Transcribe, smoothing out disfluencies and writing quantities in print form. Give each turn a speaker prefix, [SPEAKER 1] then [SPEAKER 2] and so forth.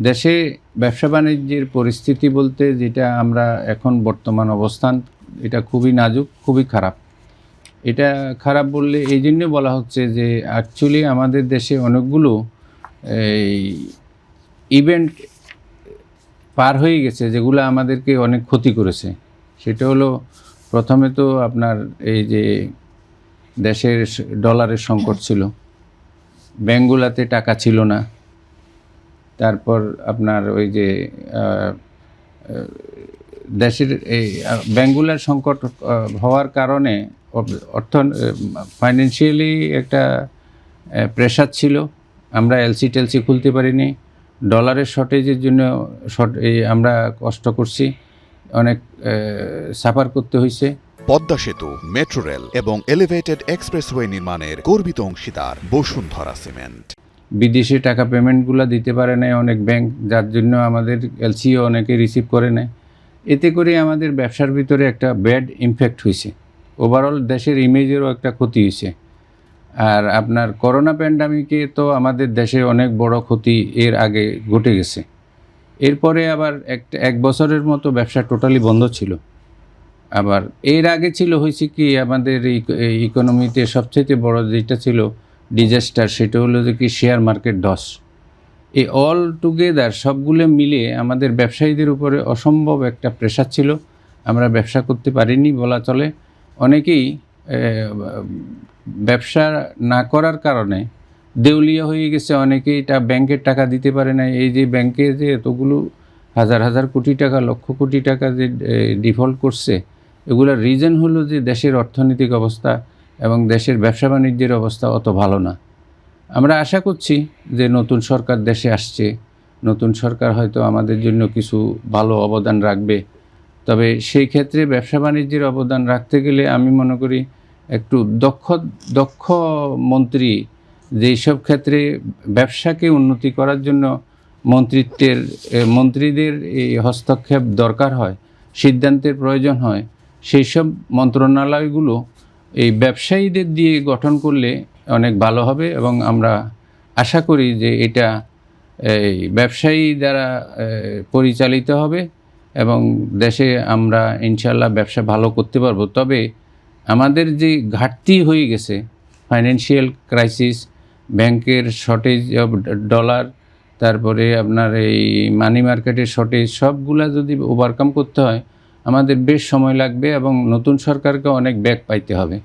[SPEAKER 1] দেশে ব্যবসা বাণিজ্যের পরিস্থিতি বলতে যেটা আমরা এখন বর্তমান অবস্থান, এটা খুবই নাজুক, খুবই খারাপ। এটা খারাপ বললে এই জন্যে বলা হচ্ছে যে অ্যাকচুয়ালি আমাদের দেশে অনেকগুলো এই ইভেন্ট পার হয়ে গেছে যেগুলো আমাদেরকে অনেক ক্ষতি করেছে। সেটা হলো, প্রথমে তো আপনার এই যে দেশের ডলারের সংকট ছিল, ব্যাঙ্কগুলোতে টাকা ছিল না। তারপর আপনার ওই যে দেশের এই ব্যাঙ্কগুলোর সংকট হওয়ার কারণে ফাইন্যান্সিয়ালি একটা প্রেশার ছিল। আমরা এলসি টেলসি খুলতে পারিনি, ডলারের শর্টেজের জন্য আমরা কষ্ট করছি, অনেক সাফার করতে হয়েছে।
[SPEAKER 2] পদ্মা সেতু, মেট্রো রেল এবং এলিভেটেড এক্সপ্রেসওয়ে নির্মাণের গর্বিত অংশীদার বসুন্ধরা সিমেন্ট।
[SPEAKER 1] বিদেশে টাকা পেমেন্টগুলো দিতে পারে না অনেক ব্যাংক, যার জন্য আমাদের এলসিও অনেকে রিসিভ করে নেয়। এতে করে আমাদের ব্যবসার ভিতরে একটা ব্যাড ইমপ্যাক্ট হয়েছে, ওভারঅল দেশের ইমেজেরও একটা ক্ষতি হয়েছে। আর আপনার করোনা প্যান্ডামিকে তো আমাদের দেশে অনেক বড় ক্ষতি এর আগে ঘটে গেছে। এরপরে আবার এক বছরের মতো ব্যবসা টোটালি বন্ধ ছিল। আবার এর আগে হয়েছে কি, আমাদের এই ইকোনমিতে সবচেয়ে বড় যেটা ছিল ডিজাস্টার, সেটা হলো যে কি শেয়ার মার্কেট ধস। এই অল টুগেদার সবগুলো মিলে আমাদের ব্যবসায়ীদের উপরে অসম্ভব একটা প্রেশার ছিল। আমরা ব্যবসা করতে পারিনি বলা চলে। অনেকেই ব্যবসা না করার কারণে দেউলিয়া হয়ে গেছে, অনেকেই ব্যাংকের টাকা দিতে পারে না। এই যে ব্যাংকে যে এতগুলো হাজার হাজার কোটি টাকা, লক্ষ কোটি টাকা যে ডিফল্ট করছে, এগুলোর রিজন হলো যে দেশের অর্থনৈতিক অবস্থা এবং দেশের ব্যবসা বাণিজ্যের অবস্থা অত ভালো না। আমরা আশা করছি যে নতুন সরকার দেশে আসছে, নতুন সরকার হয়তো আমাদের জন্য কিছু ভালো অবদান রাখবে। তবে সেই ক্ষেত্রে ব্যবসা বাণিজ্যের অবদান রাখতে গেলে আমি মনে করি একটু দক্ষ মন্ত্রী, যেই সব ক্ষেত্রে ব্যবসাকে উন্নতি করার জন্য মন্ত্রীদের এই হস্তক্ষেপ দরকার হয়, সিদ্ধান্তের প্রয়োজন হয়, সেই সব মন্ত্রণালয়গুলো এই ব্যবসায়ীদের দিয়ে গঠন করলে অনেক ভালো হবে। এবং আমরা আশা করি যে এটা এই ব্যবসায়ী দ্বারা পরিচালিত হবে এবং দেশে আমরা ইনশাল্লাহ ব্যবসা ভালো করতে পারবো। তবে আমাদের যে ঘাটতি হয়ে গেছে, ফাইন্যান্সিয়াল ক্রাইসিস, ব্যাংকের শর্টেজ অফ ডলার, তারপরে আপনার এই মানি মার্কেটের শর্টেজ, সবগুলা যদি ওভারকাম করতে হয় আমাদের বেশ সময় লাগবে এবং নতুন সরকারকে অনেক ব্যাক পাইতে হবে।